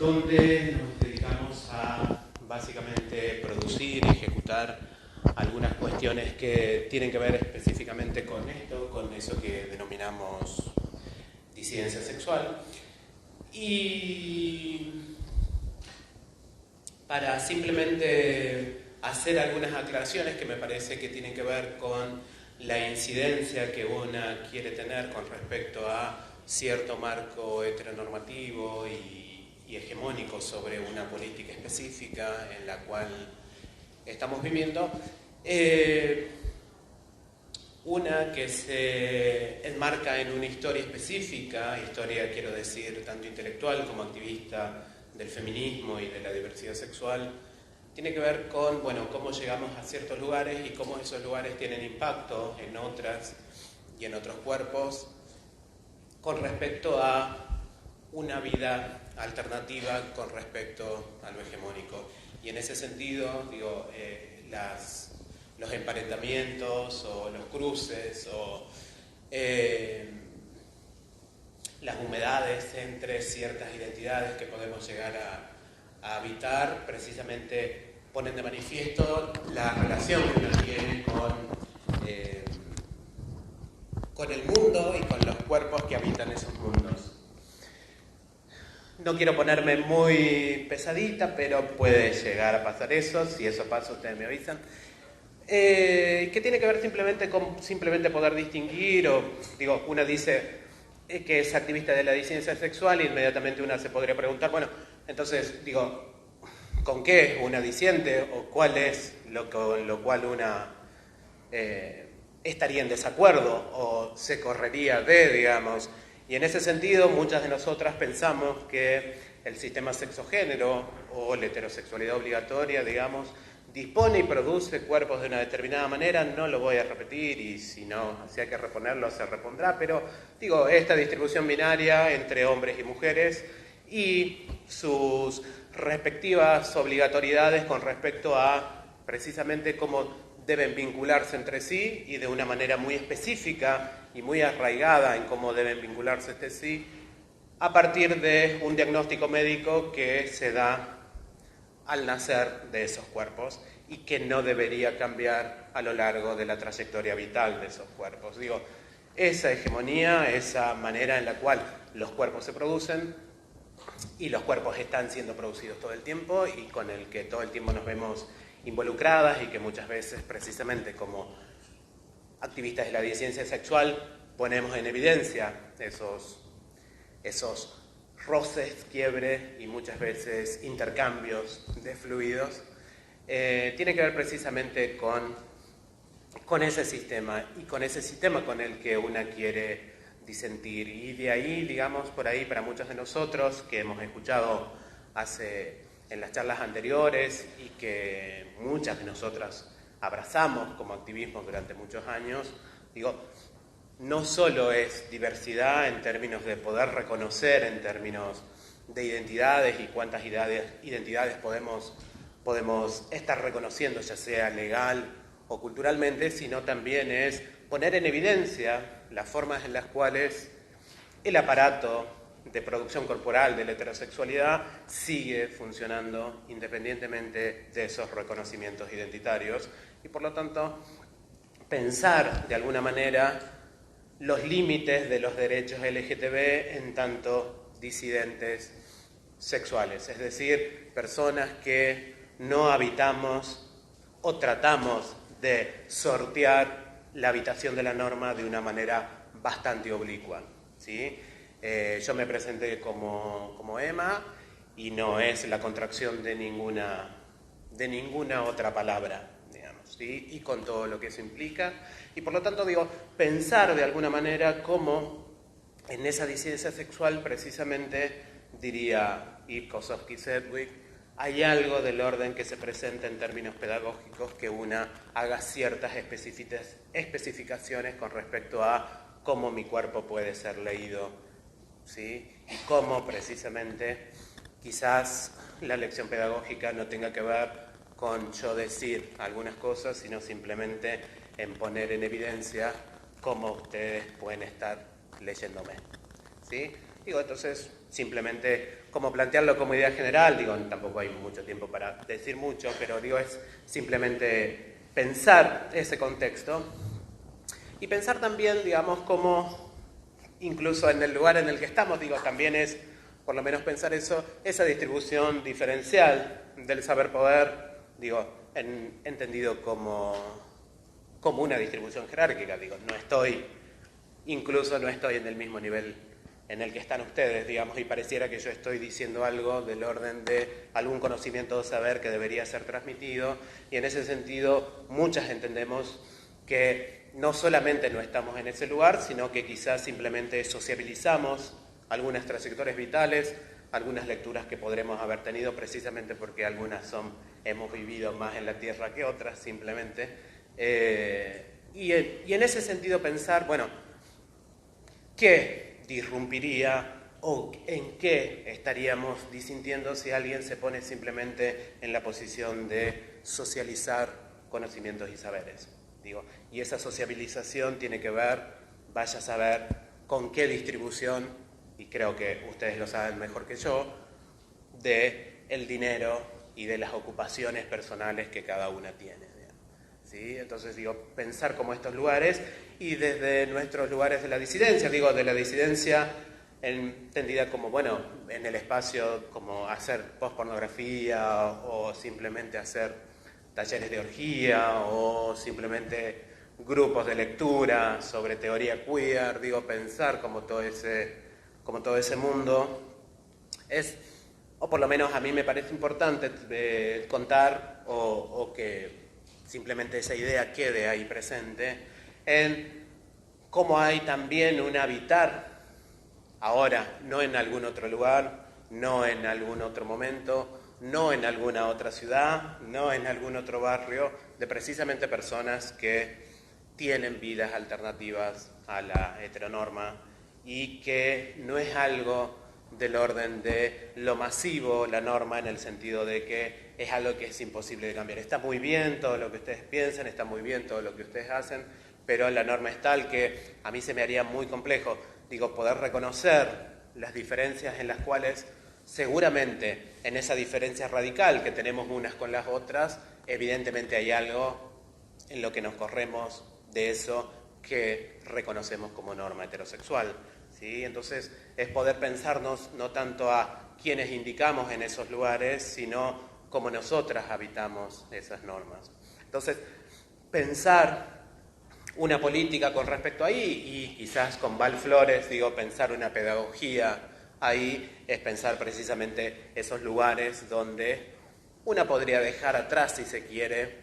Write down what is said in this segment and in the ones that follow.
donde nos dedicamos a básicamente producir y ejecutar algunas cuestiones que tienen que ver específicamente con esto, con eso que denominamos disidencia sexual. Y para simplemente hacer algunas aclaraciones que me parece que tienen que ver con la incidencia que una quiere tener con respecto a cierto marco heteronormativo y hegemónico sobre una política específica en la cual estamos viviendo. Una que se enmarca en una historia específica, historia quiero decir tanto intelectual como activista del feminismo y de la diversidad sexual, tiene que ver con, bueno, cómo llegamos a ciertos lugares y cómo esos lugares tienen impacto en otras y en otros cuerpos con respecto a una vida alternativa con respecto a lo hegemónico. Y en ese sentido, digo, los emparentamientos o los cruces o las humedades entre ciertas identidades que podemos llegar a habitar, precisamente ponen de manifiesto la relación que uno tiene con el mundo y con los cuerpos que habitan esos mundos. No quiero ponerme muy pesadita, pero puede llegar a pasar eso. Si eso pasa, ustedes me avisan. Que tiene que ver simplemente con poder distinguir, o digo, una dice que es activista de la disidencia sexual y inmediatamente una se podría preguntar, bueno, entonces, digo, ¿con qué una disiente o cuál es con lo cual una estaría en desacuerdo o se correría de, digamos? Y en ese sentido, muchas de nosotras pensamos que el sistema sexogénero o la heterosexualidad obligatoria, digamos, dispone y produce cuerpos de una determinada manera. No lo voy a repetir y si hay que reponerlo, se repondrá, pero digo, esta distribución binaria entre hombres y mujeres y sus respectivas obligatoriedades con respecto a precisamente cómo deben vincularse entre sí y de una manera muy específica y muy arraigada en cómo deben vincularse entre sí a partir de un diagnóstico médico que se da al nacer de esos cuerpos y que no debería cambiar a lo largo de la trayectoria vital de esos cuerpos. Digo, esa hegemonía, esa manera en la cual los cuerpos se producen y los cuerpos están siendo producidos todo el tiempo y con el que todo el tiempo nos vemos involucradas y que muchas veces precisamente como activistas de la disidencia sexual ponemos en evidencia esos roces, quiebres y muchas veces intercambios de fluidos, tiene que ver precisamente con ese sistema y con ese sistema con el que una quiere disentir. Y de ahí, digamos, por ahí para muchos de nosotros que hemos escuchado en las charlas anteriores y que muchas de nosotras abrazamos como activismo durante muchos años, digo, no solo es diversidad en términos de poder reconocer, en términos de identidades y cuántas identidades podemos estar reconociendo, ya sea legal o culturalmente, sino también es poner en evidencia las formas en las cuales el aparato de producción corporal de la heterosexualidad sigue funcionando independientemente de esos reconocimientos identitarios y por lo tanto pensar de alguna manera los límites de los derechos LGTB en tanto disidentes sexuales, es decir, personas que no habitamos o tratamos de sortear la habitación de la norma de una manera bastante oblicua, ¿sí? Yo me presenté como Emma y no es la contracción de ninguna otra palabra, digamos, ¿sí? Y con todo lo que eso implica. Y por lo tanto, digo, pensar de alguna manera cómo en esa disidencia sexual, precisamente, diría Eve Kosofsky-Sedgwick, hay algo del orden que se presenta en términos pedagógicos que una haga ciertas especificaciones con respecto a cómo mi cuerpo puede ser leído, ¿sí? Y cómo precisamente quizás la lección pedagógica no tenga que ver con yo decir algunas cosas, sino simplemente en poner en evidencia cómo ustedes pueden estar leyéndome, ¿sí? Digo, entonces, simplemente, como plantearlo como idea general, digo, tampoco hay mucho tiempo para decir mucho, pero digo, es simplemente pensar ese contexto y pensar también, digamos, cómo, incluso en el lugar en el que estamos, digo, también es, por lo menos pensar eso, esa distribución diferencial del saber poder, digo, entendido como una distribución jerárquica, digo, incluso no estoy en el mismo nivel en el que están ustedes, digamos, y pareciera que yo estoy diciendo algo del orden de algún conocimiento o saber que debería ser transmitido, y en ese sentido muchas entendemos que no solamente no estamos en ese lugar, sino que quizás simplemente sociabilizamos algunas trayectorias vitales, algunas lecturas que podremos haber tenido precisamente porque algunas hemos vivido más en la tierra que otras, simplemente. Y en ese sentido pensar, bueno, ¿qué disrumpiría o en qué estaríamos disintiendo si alguien se pone simplemente en la posición de socializar conocimientos y saberes? Digo, y esa sociabilización tiene que ver, vaya a saber, con qué distribución, y creo que ustedes lo saben mejor que yo, de el dinero y de las ocupaciones personales que cada una tiene. ¿Sí? Entonces, digo, pensar como estos lugares y desde nuestros lugares de la disidencia, digo, de la disidencia entendida como, bueno, en el espacio como hacer postpornografía o simplemente hacer talleres de orgía o simplemente grupos de lectura sobre teoría queer, digo, pensar como todo ese mundo es, o por lo menos a mí me parece importante contar o que simplemente esa idea quede ahí presente, en cómo hay también un habitar ahora, no en algún otro lugar, no en algún otro momento, no en alguna otra ciudad, no en algún otro barrio, de precisamente personas que tienen vidas alternativas a la heteronorma y que no es algo del orden de lo masivo, la norma, en el sentido de que es algo que es imposible de cambiar. Está muy bien todo lo que ustedes piensan, está muy bien todo lo que ustedes hacen, pero la norma es tal que a mí se me haría muy complejo, digo, poder reconocer las diferencias en las cuales seguramente en esa diferencia radical que tenemos unas con las otras, evidentemente hay algo en lo que nos corremos de eso que reconocemos como norma heterosexual. ¿Sí? Entonces es poder pensarnos no tanto a quienes indicamos en esos lugares, sino cómo nosotras habitamos esas normas. Entonces, pensar una política con respecto ahí, y quizás con Val Flores, digo, pensar una pedagogía ahí, es pensar precisamente esos lugares donde una podría dejar atrás, si se quiere,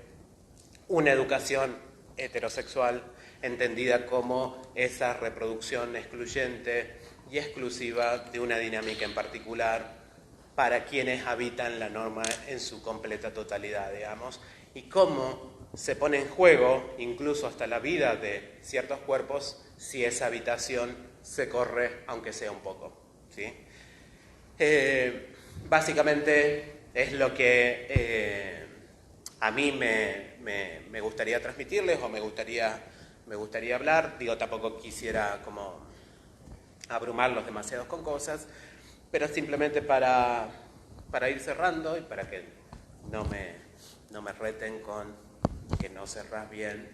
una educación heterosexual entendida como esa reproducción excluyente y exclusiva de una dinámica en particular para quienes habitan la norma en su completa totalidad, digamos, y cómo se pone en juego incluso hasta la vida de ciertos cuerpos si esa habitación se corre, aunque sea un poco, ¿sí? Básicamente es lo que a mí me gustaría transmitirles o me gustaría hablar. Digo, tampoco quisiera como abrumarlos demasiado con cosas, pero simplemente para ir cerrando y para que no me reten con que no cerrás bien.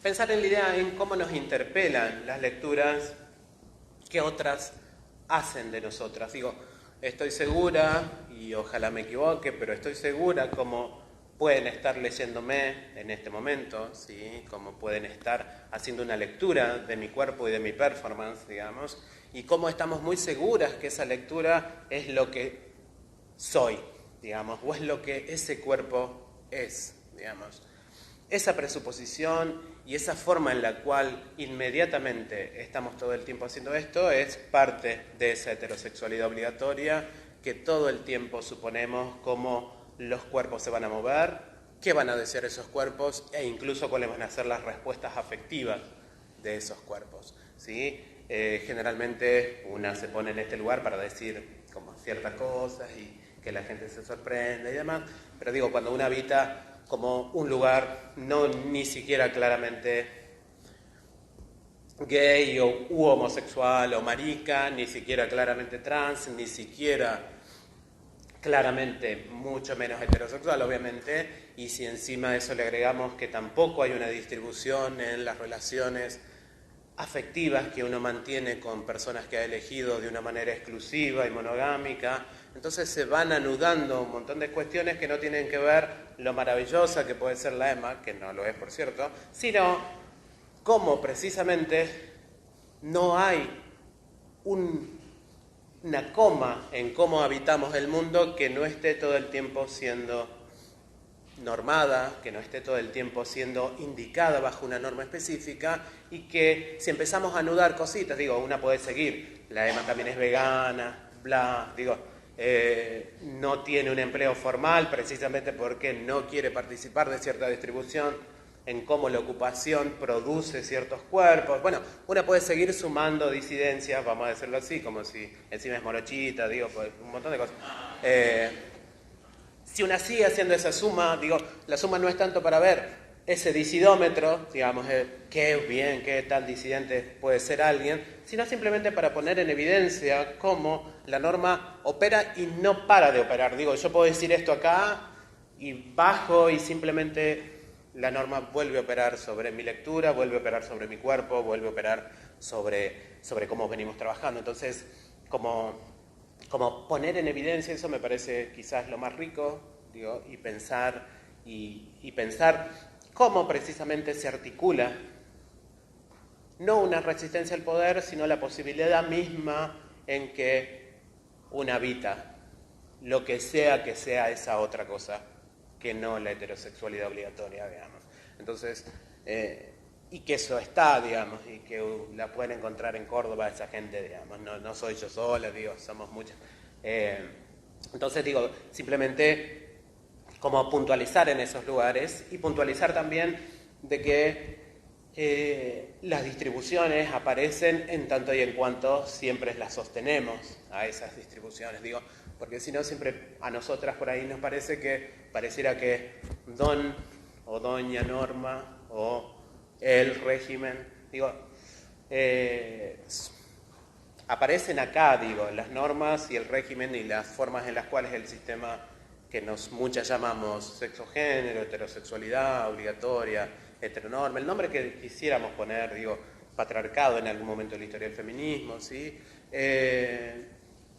Pensar en la idea en cómo nos interpelan las lecturas que otras hacen de nosotras. Digo, estoy segura, y ojalá me equivoque, pero estoy segura como pueden estar leyéndome en este momento, ¿sí? Como pueden estar haciendo una lectura de mi cuerpo y de mi performance, digamos, y cómo estamos muy seguras que esa lectura es lo que soy, digamos, o es lo que ese cuerpo es, digamos. Esa presuposición y esa forma en la cual inmediatamente estamos todo el tiempo haciendo esto es parte de esa heterosexualidad obligatoria que todo el tiempo suponemos cómo los cuerpos se van a mover, qué van a decir esos cuerpos e incluso cuáles van a ser las respuestas afectivas de esos cuerpos, ¿sí? Generalmente una se pone en este lugar para decir como ciertas cosas y que la gente se sorprenda y demás, pero digo, cuando uno habita como un lugar no ni siquiera claramente gay u homosexual o marica, ni siquiera claramente trans, ni siquiera claramente mucho menos heterosexual, obviamente, y si encima de eso le agregamos que tampoco hay una distribución en las relaciones afectivas que uno mantiene con personas que ha elegido de una manera exclusiva y monogámica, entonces se van anudando un montón de cuestiones que no tienen que ver lo maravillosa que puede ser la EMA, que no lo es por cierto, sino cómo precisamente no hay una coma en cómo habitamos el mundo que no esté todo el tiempo siendo normada, que no esté todo el tiempo siendo indicada bajo una norma específica y que si empezamos a anudar cositas, digo, una puede seguir, la EMA también es vegana, bla, digo, no tiene un empleo formal precisamente porque no quiere participar de cierta distribución en cómo la ocupación produce ciertos cuerpos. Bueno, una puede seguir sumando disidencias, vamos a decirlo así, como si encima es morochita, digo, pues, un montón de cosas. Si una sigue haciendo esa suma, digo, la suma no es tanto para ver ese disidómetro, digamos, qué bien, qué tan disidente puede ser alguien, sino simplemente para poner en evidencia cómo la norma opera y no para de operar. Digo, yo puedo decir esto acá y bajo y simplemente la norma vuelve a operar sobre mi lectura, vuelve a operar sobre mi cuerpo, vuelve a operar sobre cómo venimos trabajando. Entonces, como poner en evidencia eso me parece quizás lo más rico, digo, y pensar cómo precisamente se articula no una resistencia al poder, sino la posibilidad misma en que uno habita lo que sea esa otra cosa que no la heterosexualidad obligatoria, digamos. Entonces, y que eso está, digamos, y que la pueden encontrar en Córdoba esa gente, digamos, no soy yo sola, digo, somos muchas. Entonces, digo, simplemente como puntualizar en esos lugares y puntualizar también de que las distribuciones aparecen en tanto y en cuanto siempre las sostenemos a esas distribuciones, digo, porque si no siempre a nosotras por ahí nos pareciera que don o doña norma o el régimen, digo, aparecen acá, digo, las normas y el régimen y las formas en las cuales el sistema que muchas llamamos sexo-género, heterosexualidad, obligatoria, heteronorma, el nombre que quisiéramos poner, digo, patriarcado en algún momento de la historia del feminismo, ¿sí?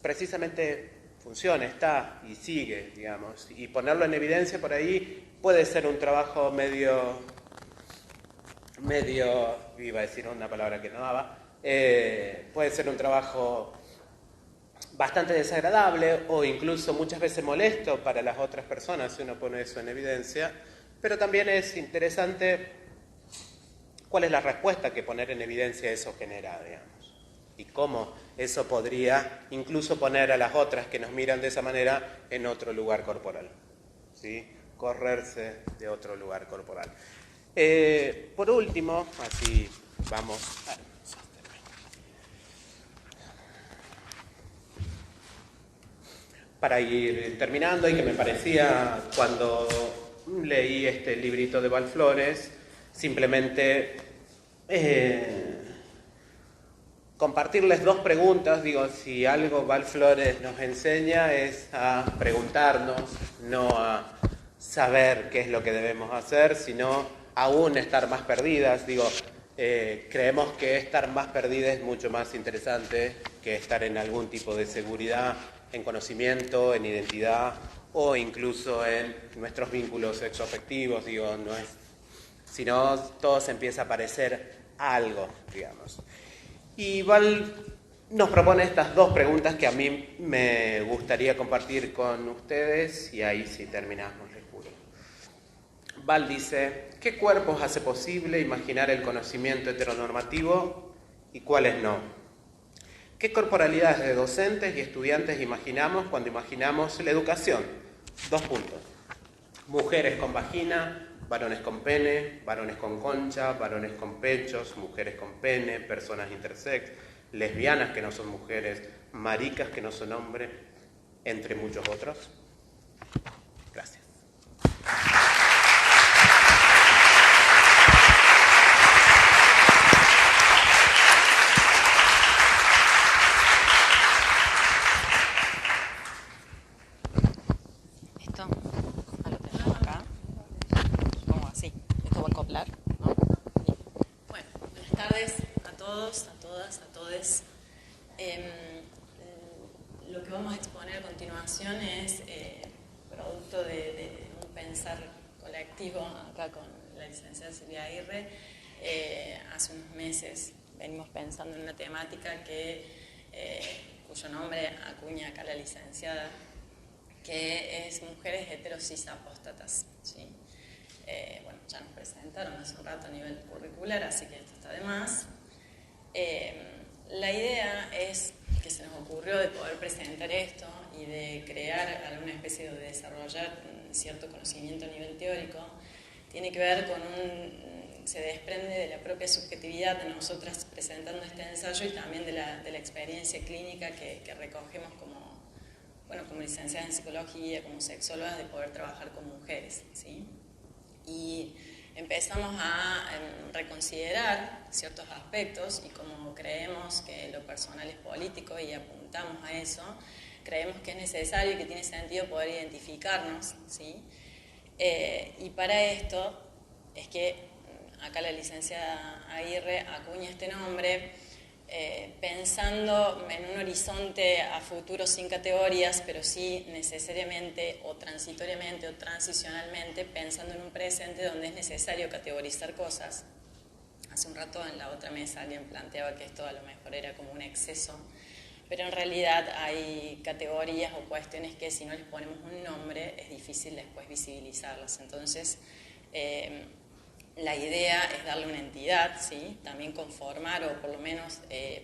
Precisamente funciona, está y sigue, digamos, y ponerlo en evidencia por ahí puede ser un trabajo medio, iba a decir una palabra que no daba, puede ser un trabajo bastante desagradable o incluso muchas veces molesto para las otras personas si uno pone eso en evidencia, pero también es interesante cuál es la respuesta que poner en evidencia eso genera, digamos, y cómo eso podría incluso poner a las otras que nos miran de esa manera en otro lugar corporal, ¿sí? Correrse de otro lugar corporal. Por último, así vamos para ir terminando, y que me parecía cuando leí este librito de Val Flores, simplemente compartirles dos preguntas. Digo, si algo Val Flores nos enseña es a preguntarnos, no a saber qué es lo que debemos hacer, sino aún estar más perdidas. Digo, creemos que estar más perdida es mucho más interesante que estar en algún tipo de seguridad, en conocimiento, en identidad o incluso en nuestros vínculos sexoafectivos. Digo, no es, sino todo se empieza a parecer a algo, digamos. Y Val nos propone estas dos preguntas que a mí me gustaría compartir con ustedes, y ahí sí terminamos, les juro. Val dice, ¿qué cuerpos hace posible imaginar el conocimiento heteronormativo y cuáles no? ¿Qué corporalidades de docentes y estudiantes imaginamos cuando imaginamos la educación? 2 puntos. Mujeres con vagina, varones con pene, varones con concha, varones con pechos, mujeres con pene, personas intersex, lesbianas que no son mujeres, maricas que no son hombres, entre muchos otros. Gracias. se va a acoplar, ¿no? Bueno, buenas tardes a todos, a todas, a todes. Lo que vamos a exponer a continuación es producto de un pensar colectivo acá con la licenciada Silvia Aguirre. Hace unos meses venimos pensando en una temática cuyo nombre acuña acá la licenciada, que es mujeres heterosis apóstatas, ¿sí? Bueno, ya nos presentaron hace un rato a nivel curricular, así que esto está de más. La idea es que se nos ocurrió de poder presentar esto y de crear alguna especie de desarrollar cierto conocimiento a nivel teórico, tiene que ver con se desprende de la propia subjetividad de nosotras presentando este ensayo y también de la experiencia clínica que recogemos como licenciadas en psicología, como sexólogas, de poder trabajar con mujeres, ¿sí? Y empezamos a reconsiderar ciertos aspectos y como creemos que lo personal es político y apuntamos a eso, creemos que es necesario y que tiene sentido poder identificarnos, ¿sí? Y para esto es que acá la licenciada Aguirre acuña este nombre pensando en un horizonte a futuro sin categorías, pero sí necesariamente o transitoriamente o transicionalmente pensando en un presente donde es necesario categorizar cosas. Hace un rato en la otra mesa alguien planteaba que esto a lo mejor era como un exceso, pero en realidad hay categorías o cuestiones que si no les ponemos un nombre es difícil después visibilizarlas. Entonces, la idea es darle una entidad, ¿sí? También conformar o por lo menos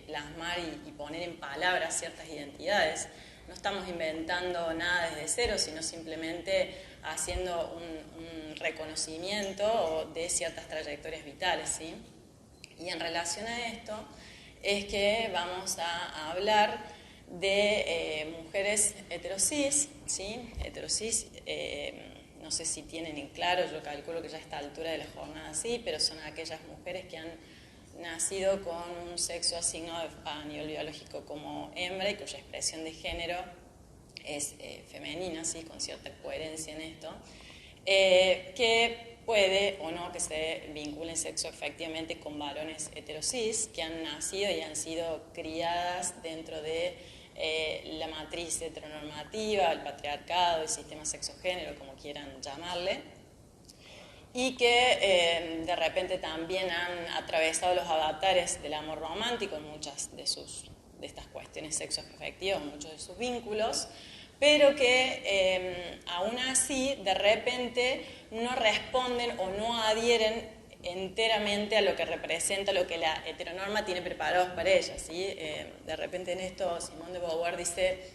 plasmar y poner en palabras ciertas identidades. No estamos inventando nada desde cero, sino simplemente haciendo un reconocimiento de ciertas trayectorias vitales, ¿sí? Y en relación a esto es que vamos a hablar de mujeres heterosis, ¿sí? Heterosis, no sé si tienen en claro, yo calculo que ya a esta altura de la jornada sí, pero son aquellas mujeres que han nacido con un sexo asignado a nivel biológico como hembra y cuya expresión de género es femenina, ¿sí? Con cierta coherencia en esto, que puede o no que se vinculen sexo efectivamente con varones heterosis que han nacido y han sido criadas dentro de la matriz heteronormativa, el patriarcado, el sistema sexogénero, como quieran llamarle, y que de repente también han atravesado los avatares del amor romántico en muchas de estas cuestiones sexoafectivas, muchos de sus vínculos, pero que aún así de repente no responden o no adhieren enteramente a lo que representa, lo que la heteronorma tiene preparados para ellas, ¿sí? De repente en esto Simone de Beauvoir dice,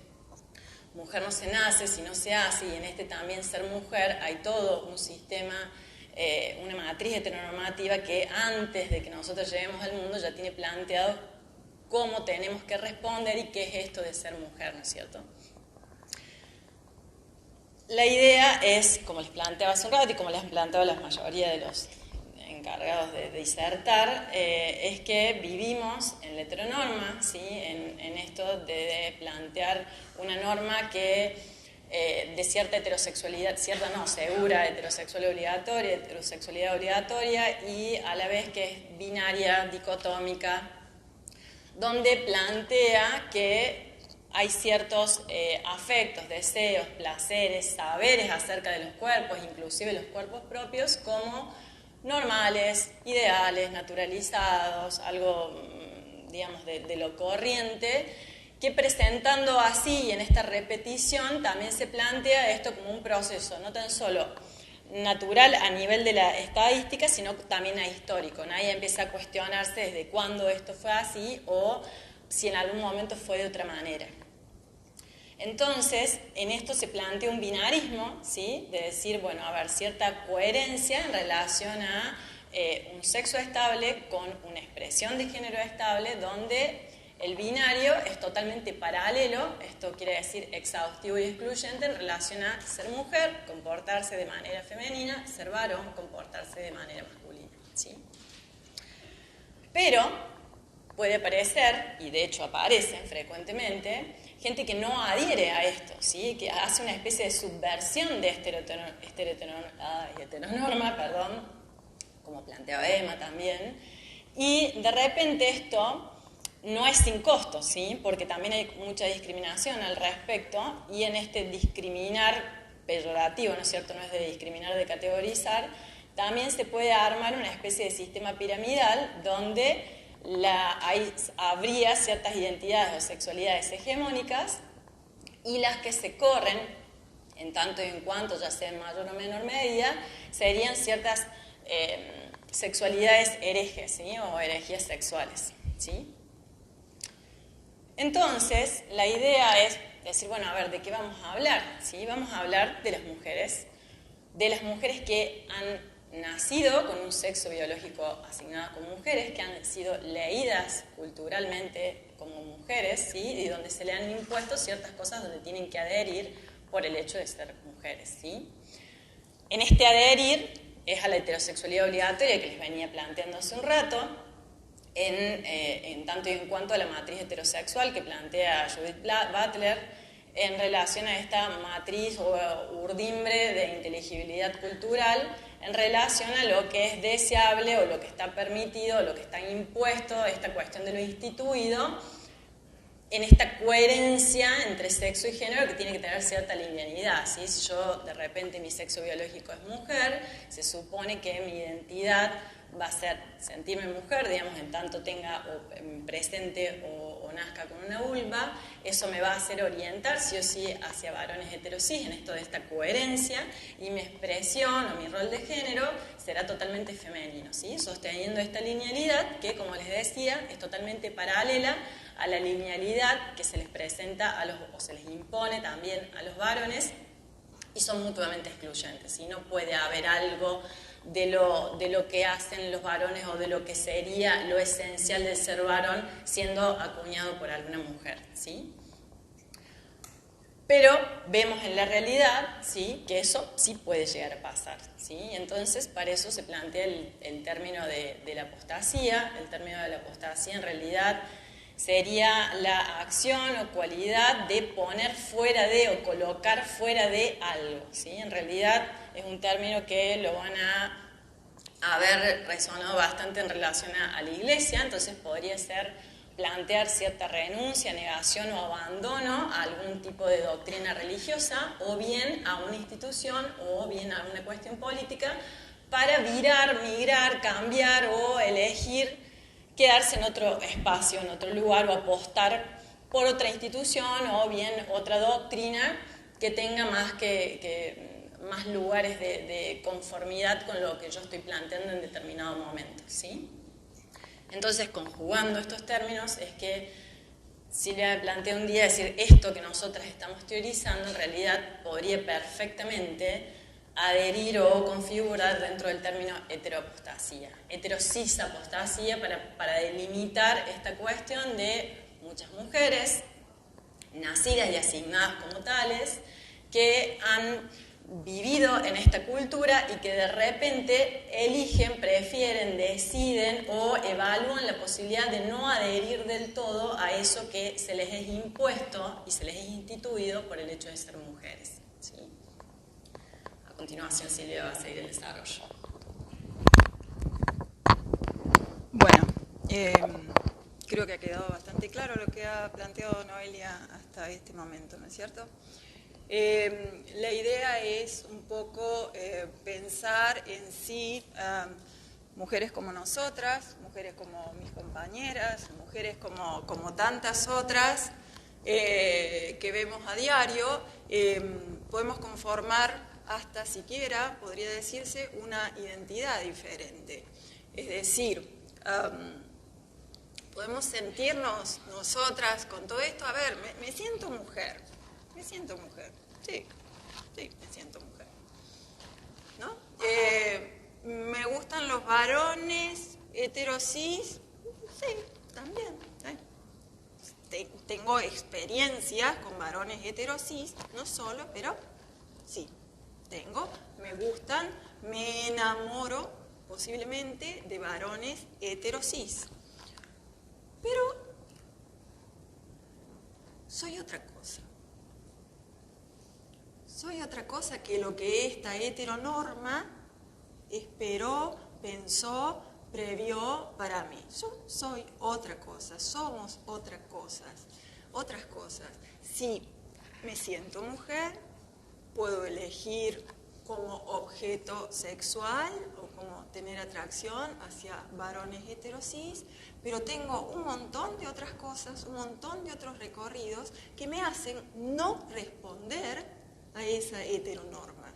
mujer no se nace, sino se hace, y en este también ser mujer hay todo un sistema, una matriz heteronormativa que antes de que nosotros lleguemos al mundo ya tiene planteado cómo tenemos que responder y qué es esto de ser mujer, ¿no es cierto? La idea es, como les planteaba hace un rato y como les han planteado la mayoría de los encargados de disertar, es que vivimos en la heteronorma, ¿sí? En esto de plantear una norma que de cierta heterosexualidad, segura heterosexualidad obligatoria y a la vez que es binaria, dicotómica, donde plantea que hay ciertos afectos, deseos, placeres, saberes acerca de los cuerpos, inclusive los cuerpos propios, como normales, ideales, naturalizados, algo, digamos, de lo corriente, que presentando así y en esta repetición también se plantea esto como un proceso, no tan solo natural a nivel de la estadística, sino también histórico. Nadie empieza a cuestionarse desde cuándo esto fue así o si en algún momento fue de otra manera. Entonces, en esto se plantea un binarismo, ¿sí? De decir, bueno, a ver, cierta coherencia en relación a un sexo estable con una expresión de género estable, donde el binario es totalmente paralelo, esto quiere decir exhaustivo y excluyente en relación a ser mujer, comportarse de manera femenina, ser varón, comportarse de manera masculina, ¿sí? Pero puede aparecer, y de hecho aparecen frecuentemente, gente que no adhiere a esto, ¿sí? Que hace una especie de subversión de heteronorma, como planteaba Emma también, y de repente esto no es sin costo, ¿sí? Porque también hay mucha discriminación al respecto, y en este discriminar peyorativo, ¿no es cierto?, no es de discriminar, de categorizar, también se puede armar una especie de sistema piramidal donde habría ciertas identidades o sexualidades hegemónicas y las que se corren, en tanto y en cuanto, ya sea en mayor o menor medida, serían ciertas sexualidades herejes, ¿sí? O herejías sexuales, ¿sí? Entonces, la idea es decir, bueno, a ver, ¿de qué vamos a hablar? ¿Sí? Vamos a hablar de las mujeres que han nacido con un sexo biológico asignado como mujeres, que han sido leídas culturalmente como mujeres, ¿sí? Y donde se le han impuesto ciertas cosas donde tienen que adherir por el hecho de ser mujeres, ¿sí? En este adherir es a la heterosexualidad obligatoria que les venía planteando hace un rato, en tanto y en cuanto a la matriz heterosexual que plantea Judith Butler en relación a esta matriz o urdimbre de inteligibilidad cultural en relación a lo que es deseable o lo que está permitido o lo que está impuesto, esta cuestión de lo instituido, en esta coherencia entre sexo y género que tiene que tener cierta linealidad, ¿sí? Si yo de repente mi sexo biológico es mujer, se supone que mi identidad va a ser sentirme mujer, digamos, en tanto tenga presente o nazca con una vulva, eso me va a hacer orientar sí o sí hacia varones heterosis en esto de esta coherencia, y mi expresión o mi rol de género será totalmente femenino, ¿sí? Sosteniendo esta linealidad que, como les decía, es totalmente paralela a la linealidad que se les presenta o se les impone también a los varones, y son mutuamente excluyentes, ¿sí? No puede haber algo de lo que hacen los varones o de lo que sería lo esencial de ser varón siendo acuñado por alguna mujer, ¿sí? Pero vemos en la realidad, ¿sí?, que eso sí puede llegar a pasar, ¿sí? Entonces, para eso se plantea el término de la apostasía. El término de la apostasía en realidad sería la acción o cualidad de poner fuera de o colocar fuera de algo, ¿sí? En realidad es un término que lo van a haber resonado bastante en relación a la Iglesia, entonces podría ser plantear cierta renuncia, negación o abandono a algún tipo de doctrina religiosa, o bien a una institución, o bien a una cuestión política, para virar, migrar, cambiar o elegir quedarse en otro espacio, en otro lugar, o apostar por otra institución o bien otra doctrina que tenga más lugares de conformidad con lo que yo estoy planteando en determinado momento, ¿sí? Entonces, conjugando estos términos, es que si le planteé un día decir esto que nosotras estamos teorizando, en realidad podría perfectamente adherir o configurar dentro del término heteroapostasía, heterosis apostasía, para delimitar esta cuestión de muchas mujeres nacidas y asignadas como tales que han vivido en esta cultura y que de repente eligen, prefieren, deciden o evalúan la posibilidad de no adherir del todo a eso que se les es impuesto y se les es instituido por el hecho de ser mujeres, ¿sí? A continuación Silvia va a seguir el desarrollo. Bueno, creo que ha quedado bastante claro lo que ha planteado Noelia hasta este momento, ¿no es cierto? La idea es un poco pensar en sí mujeres como nosotras, mujeres como mis compañeras, mujeres como tantas otras que vemos a diario, podemos conformar hasta siquiera, podría decirse, una identidad diferente. Es decir, podemos sentirnos nosotras con todo esto, a ver, me siento mujer, sí, me siento mujer, ¿no? ¿Me gustan los varones heterosis? Sí, también. Tengo experiencias con varones heterosis, no solo, pero sí, me gustan, me enamoro posiblemente de varones heterosis. Pero soy otra cosa. Soy otra cosa que lo que esta heteronorma esperó, pensó, previó para mí. Yo soy otra cosa, somos otras cosas. Si me siento mujer, puedo elegir como objeto sexual o como tener atracción hacia varones heterosis, pero tengo un montón de otras cosas, un montón de otros recorridos que me hacen no responder a esa heteronorma.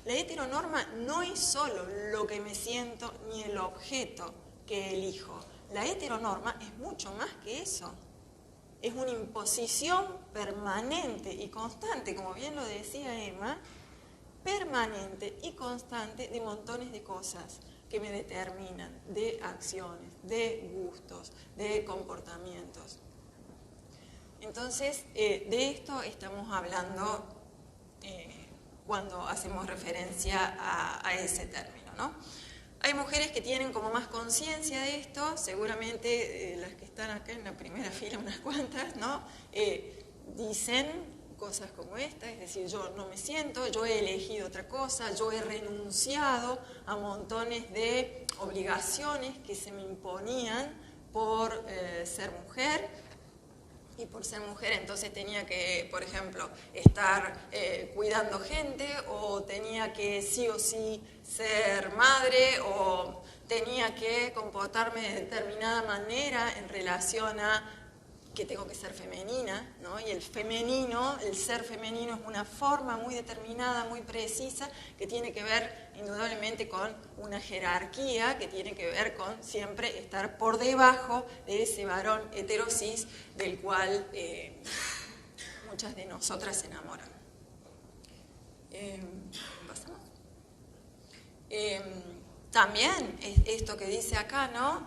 La heteronorma no es solo lo que me siento ni el objeto que elijo. La heteronorma es mucho más que eso. Es una imposición permanente y constante, como bien lo decía Emma, permanente y constante de montones de cosas que me determinan, de acciones, de gustos, de comportamientos. Entonces, de esto estamos hablando cuando hacemos referencia a ese término, ¿no? Hay mujeres que tienen como más conciencia de esto, seguramente las que están acá en la primera fila, unas cuantas, ¿no? Dicen cosas como esta, es decir, yo no me siento, yo he elegido otra cosa, yo he renunciado a montones de obligaciones que se me imponían por ser mujer. Y por ser mujer entonces tenía que, por ejemplo, estar cuidando gente, o tenía que sí o sí ser madre, o tenía que comportarme de determinada manera en relación a que tengo que ser femenina, ¿no? Y el femenino, el ser femenino es una forma muy determinada, muy precisa, que tiene que ver indudablemente con una jerarquía, que tiene que ver con siempre estar por debajo de ese varón heterosis del cual muchas de nosotras se enamoran. ¿Pasamos? También esto que dice acá, ¿no?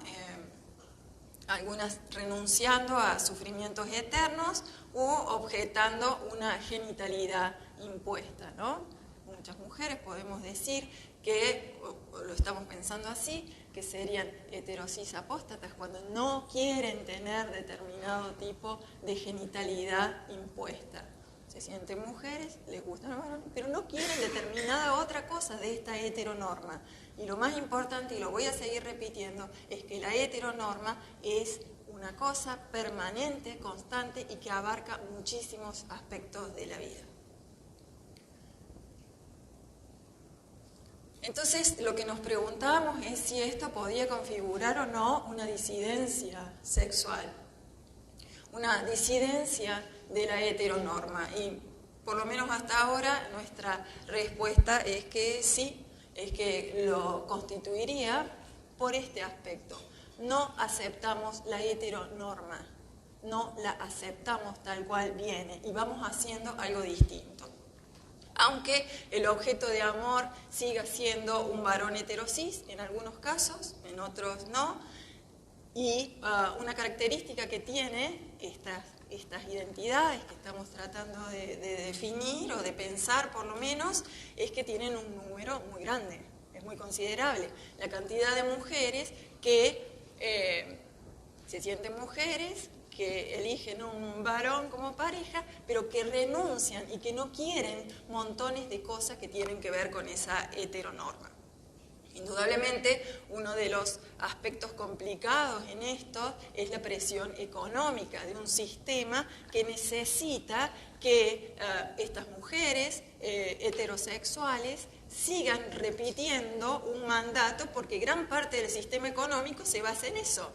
Algunas renunciando a sufrimientos eternos u objetando una genitalidad impuesta, ¿no? Muchas mujeres podemos decir que, o lo estamos pensando así, que serían heterosis apóstatas cuando no quieren tener determinado tipo de genitalidad impuesta. Se sienten mujeres, les gustan los varones, pero no quieren determinada otra cosa de esta heteronorma. Y lo más importante, y lo voy a seguir repitiendo, es que la heteronorma es una cosa permanente, constante y que abarca muchísimos aspectos de la vida. Entonces, lo que nos preguntábamos es si esto podía configurar o no una disidencia sexual, una disidencia de la heteronorma. Y por lo menos hasta ahora nuestra respuesta es que sí, es que lo constituiría por este aspecto. No aceptamos la heteronorma, no la aceptamos tal cual viene y vamos haciendo algo distinto. Aunque el objeto de amor siga siendo un varón heterosis en algunos casos, en otros no, y una característica que tiene estas identidades que estamos tratando de definir o de pensar por lo menos, es que tienen un número muy grande, es muy considerable. La cantidad de mujeres que se sienten mujeres, que eligen un varón como pareja, pero que renuncian y que no quieren montones de cosas que tienen que ver con esa heteronorma. Indudablemente, uno de los aspectos complicados en esto es la presión económica de un sistema que necesita que estas mujeres heterosexuales sigan repitiendo un mandato, porque gran parte del sistema económico se basa en eso.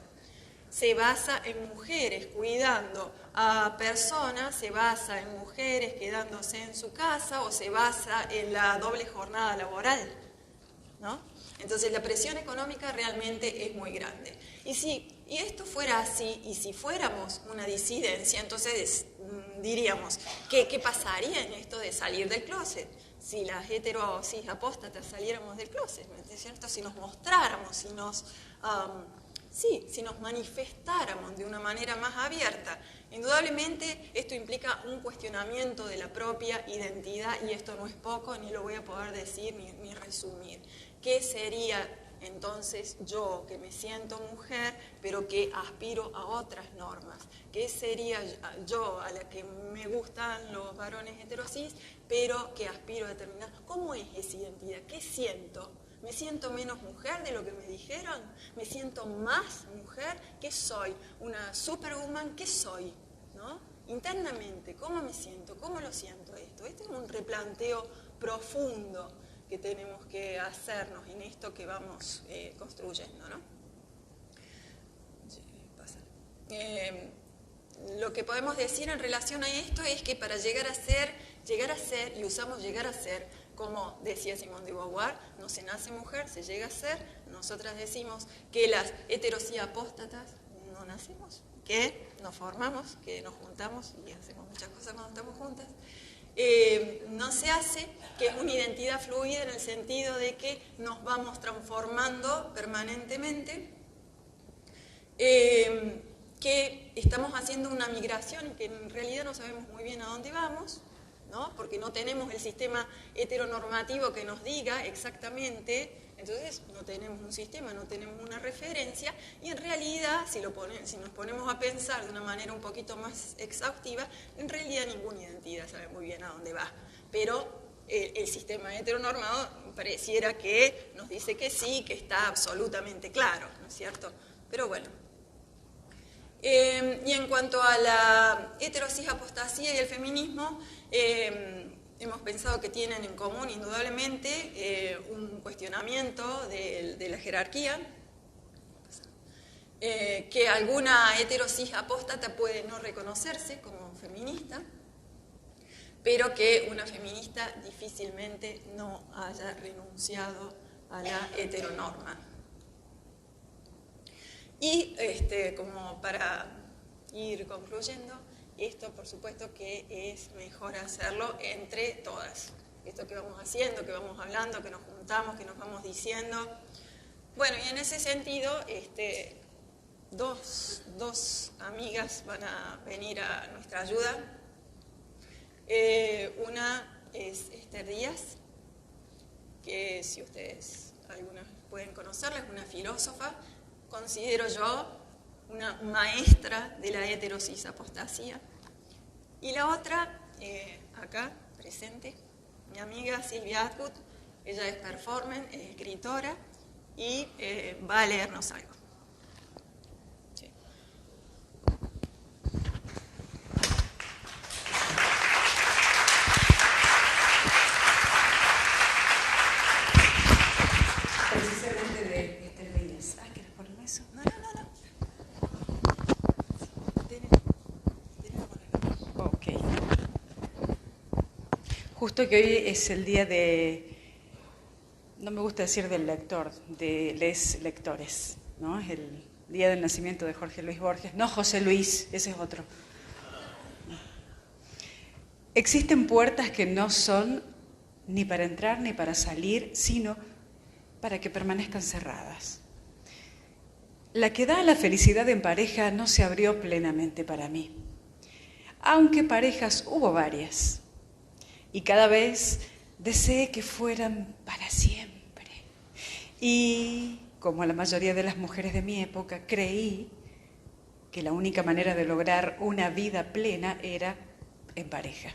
Se basa en mujeres cuidando a personas, se basa en mujeres quedándose en su casa, o se basa en la doble jornada laboral, ¿no? Entonces la presión económica realmente es muy grande. Y esto fuera así, y si fuéramos una disidencia, entonces diríamos, ¿qué pasaría en esto de salir del closet? Si las heterosis apóstatas saliéramos del closet, ¿no es cierto? Si nos mostráramos, si nos manifestáramos de una manera más abierta. Indudablemente esto implica un cuestionamiento de la propia identidad, y esto no es poco, ni lo voy a poder decir ni resumir. ¿Qué sería entonces yo, que me siento mujer, pero que aspiro a otras normas? ¿Qué sería yo, a la que me gustan los varones heterosis, pero que aspiro a determinar? ¿Cómo es esa identidad? ¿Qué siento? ¿Me siento menos mujer de lo que me dijeron? ¿Me siento más mujer? ¿Qué soy? ¿Una superwoman? ¿Qué soy? ¿No? Internamente, ¿cómo me siento? ¿Cómo lo siento esto? Este es un replanteo profundo que tenemos que hacernos en esto que vamos construyendo, ¿no? Lo que podemos decir en relación a esto es que para llegar a ser, y usamos llegar a ser, como decía Simone de Beauvoir, no se nace mujer, se llega a ser. Nosotras decimos que las heteros y apóstatas no nacemos, que nos formamos, que nos juntamos y hacemos muchas cosas cuando estamos juntas. No se hace, que es una identidad fluida en el sentido de que nos vamos transformando permanentemente, que estamos haciendo una migración y que en realidad no sabemos muy bien a dónde vamos, ¿no? Porque no tenemos el sistema heteronormativo que nos diga exactamente. Entonces no tenemos un sistema, no tenemos una referencia, y en realidad si nos ponemos a pensar de una manera un poquito más exhaustiva, en realidad ninguna identidad sabe muy bien a dónde va. Pero el sistema heteronormado pareciera que nos dice que sí, que está absolutamente claro, ¿no es cierto? Pero bueno. Y en cuanto a la heterosis-apostasía y el feminismo, hemos pensado que tienen en común indudablemente un cuestionamiento de la jerarquía, que alguna heterosis apóstata puede no reconocerse como feminista, pero que una feminista difícilmente no haya renunciado a la heteronorma. Y como para ir concluyendo, esto por supuesto que es mejor hacerlo entre todas. Esto que vamos haciendo, que vamos hablando, que nos juntamos, que nos vamos diciendo. Bueno, y en ese sentido, dos amigas van a venir a nuestra ayuda. Una es Esther Díaz, que si ustedes algunas pueden conocerla, es una filósofa, considero yo una maestra de la heterosis apostasía. Y la otra, acá presente, mi amiga Silvia Atwood, ella es performer, es escritora y va a leernos algo. Sí. Precisamente de Esther Díaz. Ah, ¿quieres ponerme eso? No. Ok. Justo que hoy es el día de, no me gusta decir del lector, de les lectores, ¿no? Es el día del nacimiento de Jorge Luis Borges. No, José Luis, ese es otro. Existen puertas que no son ni para entrar ni para salir, sino para que permanezcan cerradas. La que da la felicidad en pareja no se abrió plenamente para mí, aunque parejas hubo varias, y cada vez deseé que fueran para siempre. Y, como la mayoría de las mujeres de mi época, creí que la única manera de lograr una vida plena era en pareja.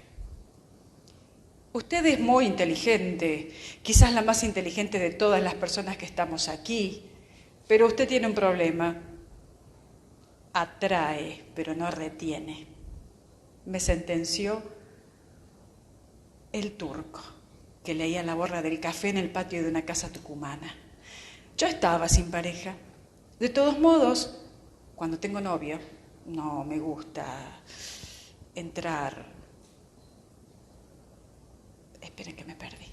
Usted es muy inteligente, quizás la más inteligente de todas las personas que estamos aquí, pero usted tiene un problema. Atrae, pero no retiene. Me sentenció el turco, que leía la borra del café en el patio de una casa tucumana. Yo estaba sin pareja. De todos modos, cuando tengo novio, no me gusta entrar. Esperen que me perdí.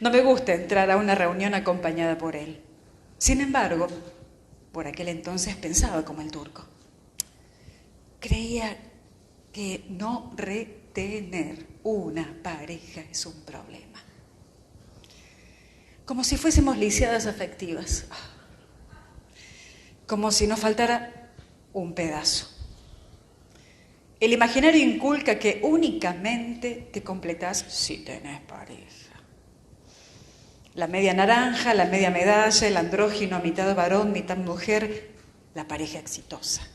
No me gusta entrar a una reunión acompañada por él. Sin embargo, por aquel entonces pensaba como el turco. Creía que no retener una pareja es un problema. Como si fuésemos lisiadas afectivas. Como si nos faltara un pedazo. El imaginario inculca que únicamente te completás si tenés pareja. La media naranja, la media medalla, el andrógino, mitad varón, mitad mujer, la pareja exitosa.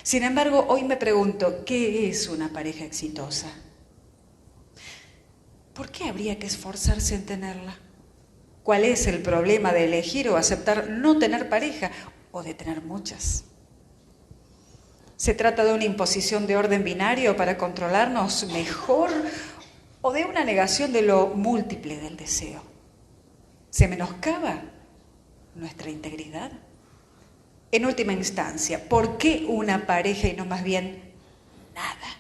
Sin embargo, hoy me pregunto, ¿qué es una pareja exitosa? ¿Por qué habría que esforzarse en tenerla? ¿Cuál es el problema de elegir o aceptar no tener pareja o de tener muchas? ¿Se trata de una imposición de orden binario para controlarnos mejor o de una negación de lo múltiple del deseo? ¿Se menoscaba nuestra integridad? En última instancia, ¿por qué una pareja y no más bien nada?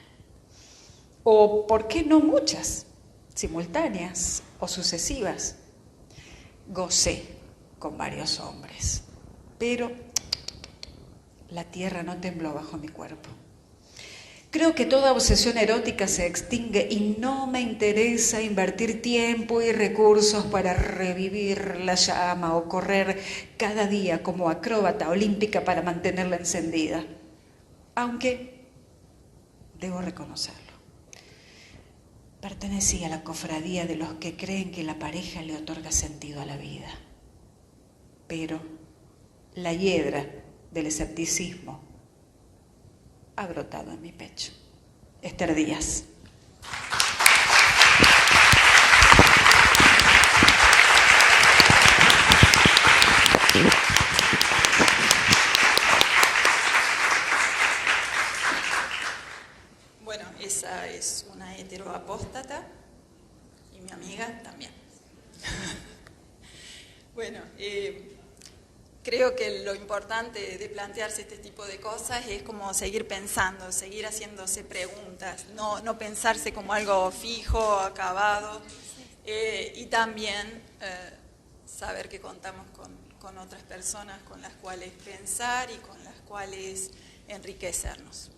¿O por qué no muchas, simultáneas o sucesivas? Gocé con varios hombres, pero la tierra no tembló bajo mi cuerpo. Creo que toda obsesión erótica se extingue y no me interesa invertir tiempo y recursos para revivir la llama o correr cada día como acróbata olímpica para mantenerla encendida. Aunque, debo reconocerlo, pertenecí a la cofradía de los que creen que la pareja le otorga sentido a la vida. Pero la hiedra del escepticismo ha brotado en mi pecho. Esther Díaz. Bueno, esa es una heteroapóstata y mi amiga también. Bueno, creo que lo importante de plantearse este tipo de cosas es como seguir pensando, seguir haciéndose preguntas, no pensarse como algo fijo, acabado, y también saber que contamos con otras personas con las cuales pensar y con las cuales enriquecernos.